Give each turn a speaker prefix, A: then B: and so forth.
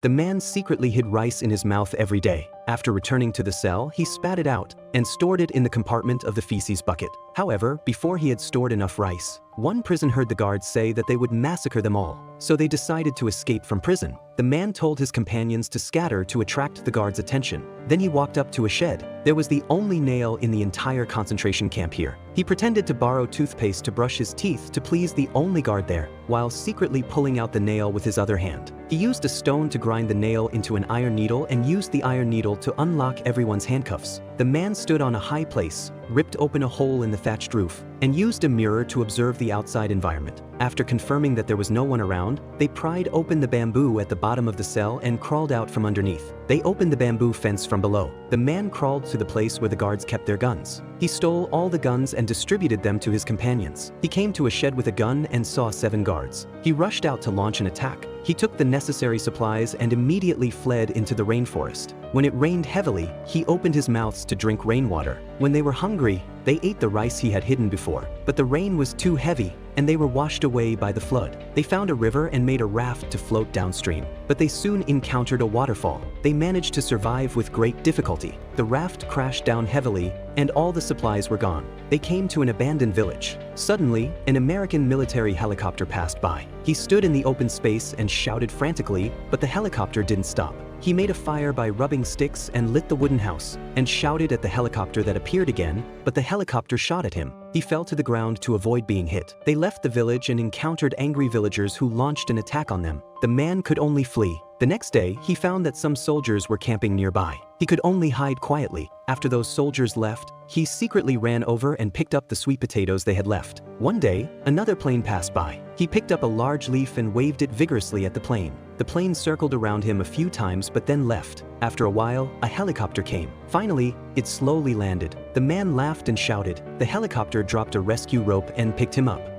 A: The man secretly hid rice in his mouth every day. After returning to the cell, he spat it out and stored it in the compartment of the feces bucket. However, before he had stored enough rice, one prison heard the guards say that they would massacre them all, so they decided to escape from prison. The man told his companions to scatter to attract the guards' attention. Then he walked up to a shed. There was the only nail in the entire concentration camp here. He pretended to borrow toothpaste to brush his teeth to please the only guard there, while secretly pulling out the nail with his other hand. He used a stone to grind the nail into an iron needle and used the iron needle to unlock everyone's handcuffs. The man stood on a high place, ripped open a hole in the thatched roof, and used a mirror to observe the outside environment. After confirming that there was no one around, they pried open the bamboo at the bottom of the cell and crawled out from underneath. They opened the bamboo fence from below. The man crawled to the place where the guards kept their guns. He stole all the guns and distributed them to his companions. He came to a shed with a gun and saw 7 guards. He rushed out to launch an attack. He took the necessary supplies and immediately fled into the rainforest. When it rained heavily, he opened his mouths to drink rainwater. When they were hungry, they ate the rice he had hidden before. But the rain was too heavy, and they were washed away by the flood. They found a river and made a raft to float downstream. But they soon encountered a waterfall. They managed to survive with great difficulty. The raft crashed down heavily, and all the supplies were gone. They came to an abandoned village. Suddenly, an American military helicopter passed by. He stood in the open space and shouted frantically, but the helicopter didn't stop. He made a fire by rubbing sticks and lit the wooden house, and shouted at the helicopter that appeared again, but the helicopter shot at him. He fell to the ground to avoid being hit. They left the village and encountered angry villagers who launched an attack on them. The man could only flee. The next day, he found that some soldiers were camping nearby. He could only hide quietly. After those soldiers left, he secretly ran over and picked up the sweet potatoes they had left. One day, another plane passed by. He picked up a large leaf and waved it vigorously at the plane. The plane circled around him a few times but then left. After a while, a helicopter came. Finally, it slowly landed. The man laughed and shouted. The helicopter dropped a rescue rope and picked him up.